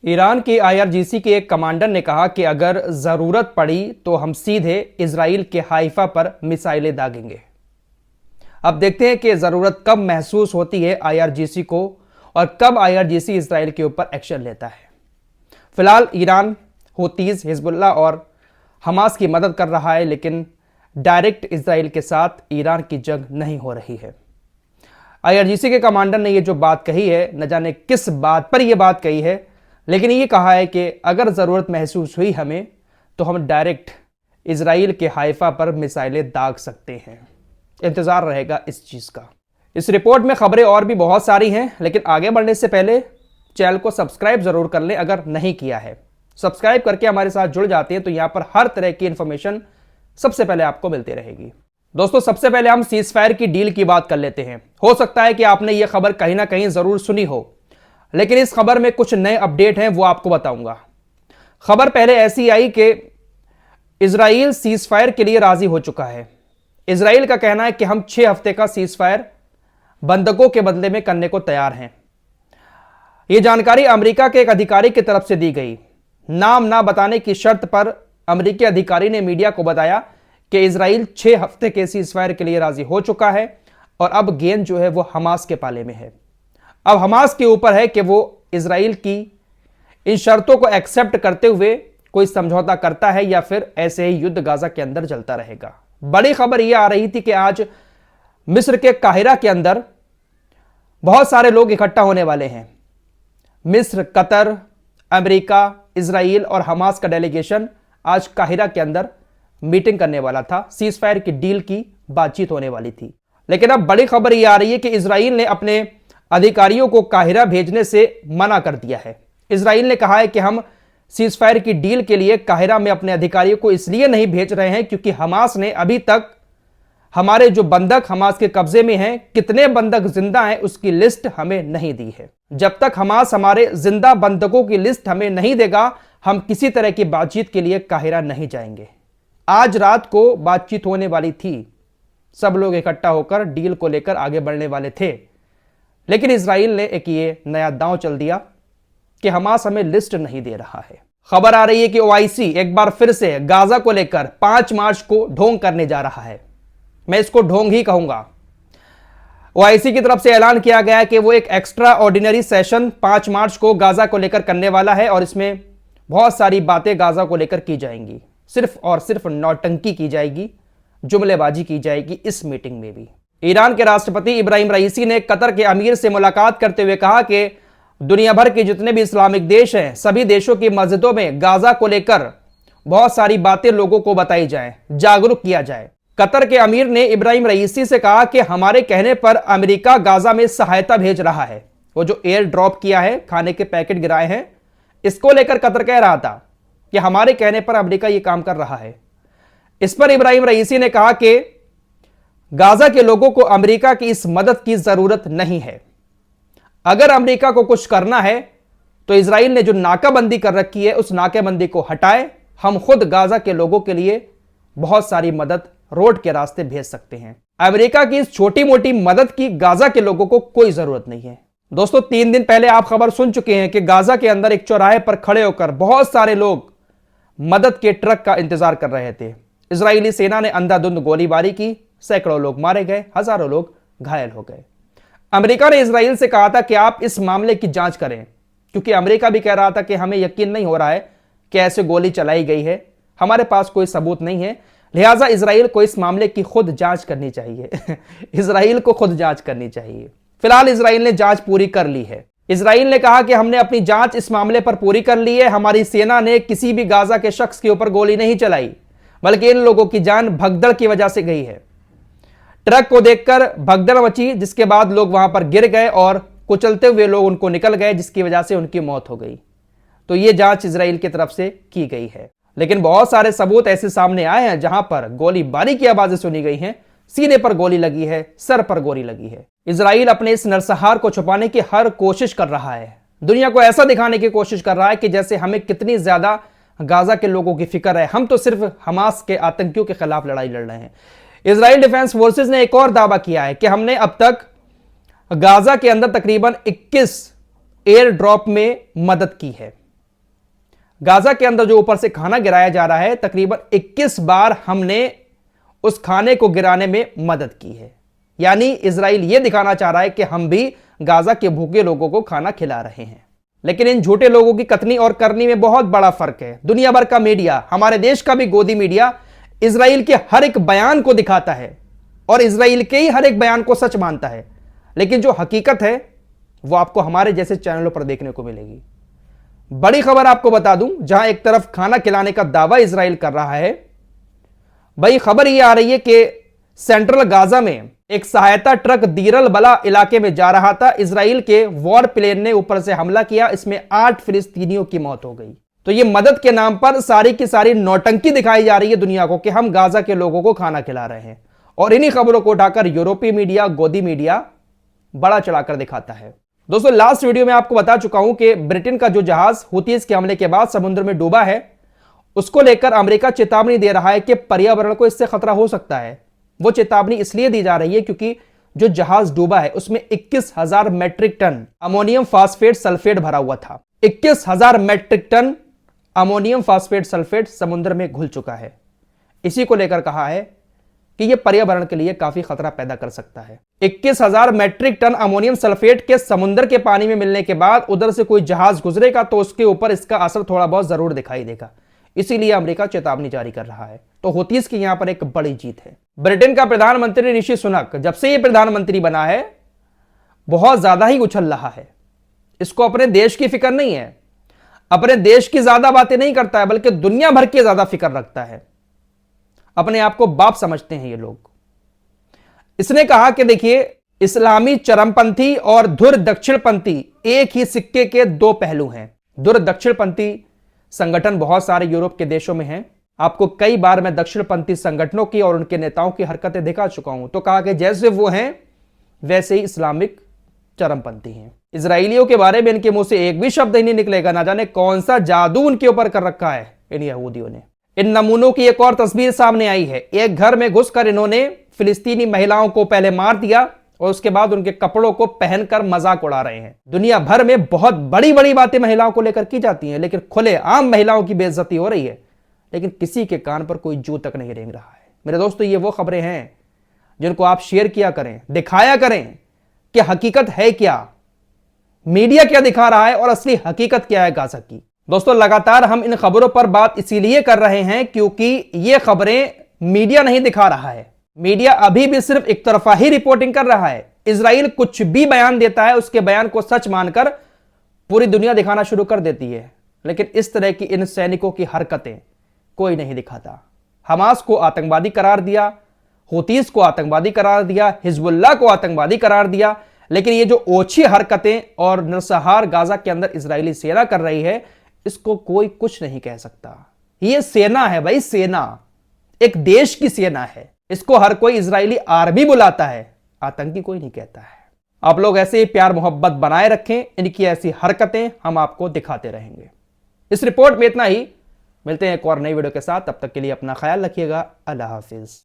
Iran की IRGC के एक कमांडर ने कहा कि अगर जरूरत पड़ी तो हम सीधे इजराइल के हाइफा पर मिसाइलें दागेंगे। अब देखते हैं कि जरूरत कब महसूस होती है आईआरजीसी को और कब आईआरजीसी इजराइल के ऊपर एक्शन लेता है। फिलहाल ईरान हूतीज, हिजबुल्लाह और हमास की मदद कर रहा है, लेकिन डायरेक्ट इजराइल के साथ ईरान की जंग नहीं हो रही है। आईआरजीसी के कमांडर ने ये जो बात कही है, न जाने किस बात पर यह बात कही है, लेकिन ये कहा है कि अगर ज़रूरत महसूस हुई हमें तो हम डायरेक्ट इजराइल के हाइफा पर मिसाइलें दाग सकते हैं। इंतज़ार रहेगा इस चीज़ का। इस रिपोर्ट में खबरें और भी बहुत सारी हैं, लेकिन आगे बढ़ने से पहले चैनल को सब्सक्राइब ज़रूर कर लें अगर नहीं किया है। सब्सक्राइब करके हमारे साथ जुड़ जाते हैं तो यहाँ पर हर तरह की इंफॉर्मेशन सबसे पहले आपको मिलती रहेगी। दोस्तों, सबसे पहले हम सीज फायर की डील की बात कर लेते हैं। हो सकता है कि आपने ये खबर कहीं ना कहीं ज़रूर सुनी हो, लेकिन इस खबर में कुछ नए अपडेट हैं, वो आपको बताऊंगा। खबर पहले ऐसी आई कि इजराइल सीज फायर के लिए राजी हो चुका है। इजराइल का कहना है कि हम 6 हफ्ते का सीज फायर बंधकों के बदले में करने को तैयार हैं। यह जानकारी अमेरिका के एक अधिकारी की तरफ से दी गई। नाम ना बताने की शर्त पर अमेरिकी अधिकारी ने मीडिया को बताया कि इजराइल 6 हफ्ते के सीज फायर के लिए राजी हो चुका है और अब गेंद जो है वो हमास के पाले में है। अब हमास के ऊपर है कि वो इजराइल की इन शर्तों को एक्सेप्ट करते हुए कोई समझौता करता है या फिर ऐसे ही युद्ध गाजा के अंदर चलता रहेगा। बड़ी खबर यह आ रही थी कि आज मिस्र के काहिरा के अंदर बहुत सारे लोग इकट्ठा होने वाले हैं। मिस्र, कतर, अमेरिका, इजराइल और हमास का डेलीगेशन आज काहिरा के अंदर मीटिंग करने वाला था। सीज फायर की डील की बातचीत होने वाली थी, लेकिन अब बड़ी खबर यह आ रही है कि इजराइल ने अपने अधिकारियों को काहिरा भेजने से मना कर दिया है। इजराइल ने कहा है कि हम सीज फायर की डील के लिए काहिरा में अपने अधिकारियों को इसलिए नहीं भेज रहे हैं क्योंकि हमास ने अभी तक हमारे जो बंधक हमास के कब्जे में हैं, कितने बंधक जिंदा हैं, उसकी लिस्ट हमें नहीं दी है। जब तक हमास हमारे जिंदा बंधकों की लिस्ट हमें नहीं देगा, हम किसी तरह की बातचीत के लिए काहिरा नहीं जाएंगे। आज रात को बातचीत होने वाली थी, सब लोग इकट्ठा होकर डील को लेकर आगे बढ़ने वाले थे, लेकिन इजराइल ने एक ये नया दांव चल दिया कि हमास हमें लिस्ट नहीं दे रहा है। खबर आ रही है कि ओआईसी एक बार फिर से गाजा को लेकर 5 मार्च को ढोंग करने जा रहा है। मैं इसको ढोंग ही कहूंगा। ओआईसी की तरफ से ऐलान किया गया है कि वो एक एक्स्ट्रा ऑर्डिनरी सेशन 5 मार्च को गाजा को लेकर करने वाला है और इसमें बहुत सारी बातें गाजा को लेकर की जाएंगी। सिर्फ और सिर्फ नौटंकी की जाएगी, जुमलेबाजी की जाएगी इस मीटिंग में भी। ईरान के राष्ट्रपति इब्राहिम रईसी ने कतर के अमीर से मुलाकात करते हुए कहा कि दुनिया भर के जितने भी इस्लामिक देश हैं, सभी देशों की मस्जिदों में गाजा को लेकर बहुत सारी बातें लोगों को बताई जाएं, जागरूक किया जाए। कतर के अमीर ने इब्राहिम रईसी से कहा कि हमारे कहने पर अमेरिका गाजा में सहायता भेज रहा है। वो जो एयर ड्रॉप किया है, खाने के पैकेट गिराए हैं, इसको लेकर कतर कह रहा था कि हमारे कहने पर अमेरिका ये काम कर रहा है। इस पर इब्राहिम रईसी ने कहा कि गाजा के लोगों को अमेरिका की इस मदद की जरूरत नहीं है। अगर अमेरिका को कुछ करना है तो इजराइल ने जो नाकाबंदी कर रखी है उस नाकाबंदी को हटाए। हम खुद गाजा के लोगों के लिए बहुत सारी मदद रोड के रास्ते भेज सकते हैं। अमेरिका की इस छोटी मोटी मदद की गाजा के लोगों को कोई जरूरत नहीं है। दोस्तों, 3 दिन पहले आप खबर सुन चुके हैं कि गाजा के अंदर एक चौराहे पर खड़े होकर बहुत सारे लोग मदद के ट्रक का इंतजार कर रहे थे। इजरायली सेना ने अंधाधुंध गोलीबारी की, सैकड़ों लोग मारे गए, हजारों लोग घायल हो गए। अमेरिका ने इजराइल से कहा था कि आप इस मामले की जांच करें, क्योंकि अमेरिका भी कह रहा था कि हमें यकीन नहीं हो रहा है कि ऐसे गोली चलाई गई है, हमारे पास कोई सबूत नहीं है, लिहाजा इजराइल को इस मामले की खुद जांच करनी चाहिए। इजराइल को खुद जांच करनी चाहिए। फिलहाल इजराइल ने जांच पूरी कर ली है। इजराइल ने कहा कि हमने अपनी जांच इस मामले पर पूरी कर ली है। हमारी सेना ने किसी भी गाजा के शख्स के ऊपर गोली नहीं चलाई, बल्कि इन लोगों की जान भगदड़ की वजह से गई है। ट्रक को देखकर भगदड़ मची, जिसके बाद लोग वहां पर गिर गए और कुचलते हुए लोग उनको निकल गए, जिसकी वजह से उनकी मौत हो गई। तो यह जांच इजराइल की तरफ से की गई है, लेकिन बहुत सारे सबूत ऐसे सामने आए हैं जहां पर गोलीबारी की आवाजें सुनी गई हैं, सीने पर गोली लगी है, सर पर गोली लगी है। इजराइल अपने इस नरसंहार को छुपाने की हर कोशिश कर रहा है। दुनिया को ऐसा दिखाने की कोशिश कर रहा है कि जैसे हमें कितनी ज्यादा गाजा के लोगों की फिक्र है, हम तो सिर्फ हमास के आतंकियों के खिलाफ लड़ाई लड़ रहे हैं। इजराइल डिफेंस फोर्सेस ने एक और दावा किया है कि हमने अब तक गाजा के अंदर तकरीबन 21 एयर ड्रॉप में मदद की है। गाजा के अंदर जो ऊपर से खाना गिराया जा रहा है, तकरीबन 21 बार हमने उस खाने को गिराने में मदद की है। यानी इजराइल यह दिखाना चाह रहा है कि हम भी गाजा के भूखे लोगों को खाना खिला रहे हैं। लेकिन इन झूठे लोगों की कथनी और करनी में बहुत बड़ा फर्क है। दुनिया भर का मीडिया, हमारे देश का भी गोदी मीडिया, इजराइल के हर एक बयान को दिखाता है और इजराइल के ही हर एक बयान को सच मानता है, लेकिन जो हकीकत है वो आपको हमारे जैसे चैनलों पर देखने को मिलेगी। बड़ी खबर आपको बता दूं, जहां एक तरफ खाना खिलाने का दावा इजराइल कर रहा है, वही खबर यह आ रही है कि सेंट्रल गाजा में एक सहायता ट्रक दीरल बला इलाके में जा रहा था। इजराइल के वॉर प्लेन ने ऊपर से हमला किया, इसमें 8 फिलिस्तीनियों की मौत हो गई। तो ये मदद के नाम पर सारी की सारी नौटंकी दिखाई जा रही है दुनिया को कि हम गाजा के लोगों को खाना खिला रहे हैं, और इन्हीं खबरों को उठाकर यूरोपीय मीडिया, गोदी मीडिया बड़ा चढ़ाकर दिखाता है। दोस्तों, लास्ट वीडियो में आपको बता चुका हूं कि ब्रिटेन का जो जहाज हुतीज के हमले के बाद समुद्र में डूबा है, उसको लेकर अमेरिका चेतावनी दे रहा है कि पर्यावरण को इससे खतरा हो सकता है। वो चेतावनी इसलिए दी जा रही है क्योंकि जो जहाज डूबा है उसमें 21,000 metric ton ammonium phosphate sulphate भरा हुआ था। 21,000 metric ton ammonium phosphate sulphate समुद्र में घुल चुका है। इसी को लेकर कहा है कि यह पर्यावरण के लिए काफी खतरा पैदा कर सकता है। 21,000 मैट्रिक टन अमोनियम सल्फेट के समुद्र के पानी में मिलने के बाद उधर से कोई जहाज गुजरेगा तो उसके ऊपर इसका असर थोड़ा बहुत जरूर दिखाई देगा। इसीलिए अमेरिका चेतावनी जारी कर रहा है। तो हुतीज की यहां पर एक बड़ी जीत है। ब्रिटेन का प्रधानमंत्री ऋषि सुनक जब से ये प्रधानमंत्री बना है बहुत ज्यादा ही उछल रहा है। इसको अपने देश की फिक्र नहीं है, अपने देश की ज्यादा बातें नहीं करता है, बल्कि दुनिया भर की ज्यादा फिक्र रखता है। अपने आप को बाप समझते हैं ये लोग। इसने कहा कि देखिए, इस्लामी चरमपंथी और धुर दक्षिणपंथी एक ही सिक्के के दो पहलू हैं। धुर दक्षिणपंथी संगठन बहुत सारे यूरोप के देशों में हैं। आपको कई बार मैं दक्षिणपंथी संगठनों की और उनके नेताओं की हरकतें दिखा चुका हूं। तो कहा कि जैसे वो हैं वैसे ही इस्लामिक चरमपंथी हैं। इजरायलियों के बारे में इनके मुंह से एक भी शब्द ही नहीं निकलेगा। ना जाने कौन सा जादू उनके ऊपर कर रखा है इन यहूदियों ने। इन नमूनों की एक और तस्वीर सामने आई है। एक घर में घुसकर इन्होंने फिलिस्तीनी महिलाओं को पहले मार दिया और उसके बाद उनके कपड़ों को पहनकर मजाक उड़ा रहे हैं। दुनिया भर में बहुत बड़ी बड़ी बातें महिलाओं को लेकर की जाती हैं, लेकिन खुलेआम महिलाओं की बेइज्जती हो रही है, लेकिन किसी के कान पर कोई जू तक नहीं रेंग रहा है। मेरे दोस्तों, ये वो खबरें हैं जिनको आप शेयर किया करें, दिखाया करें कि हकीकत है क्या, मीडिया क्या दिखा रहा है और असली हकीकत क्या है गाजा की। दोस्तों, लगातार हम इन खबरों पर बात इसीलिए कर रहे हैं क्योंकि ये खबरें मीडिया नहीं दिखा रहा है। मीडिया अभी भी सिर्फ एक तरफा ही रिपोर्टिंग कर रहा है। इजराइल कुछ भी बयान देता है, उसके बयान को सच मानकर पूरी दुनिया दिखाना शुरू कर देती है, लेकिन इस तरह की इन सैनिकों की हरकतें कोई नहीं दिखाता। हमास को आतंकवादी करार दिया, हुतीस को आतंकवादी करार दिया, हिजबुल्लाह को आतंकवादी करार दिया, लेकिन ये जो ओछी हरकतें और नरसंहार गाजा के अंदर इजरायली सेना कर रही है, इसको कोई कुछ नहीं कह सकता। ये सेना है भाई, सेना एक देश की सेना है। इसको हर कोई इजरायली आर्मी बुलाता है, आतंकी कोई नहीं कहता है। आप लोग ऐसे ही प्यार मोहब्बत बनाए रखें, इनकी ऐसी हरकतें हम आपको दिखाते रहेंगे। इस रिपोर्ट में इतना ही। मिलते हैं एक और नई वीडियो के साथ, तब तक के लिए अपना ख्याल रखिएगा। अल्लाह हाफिज।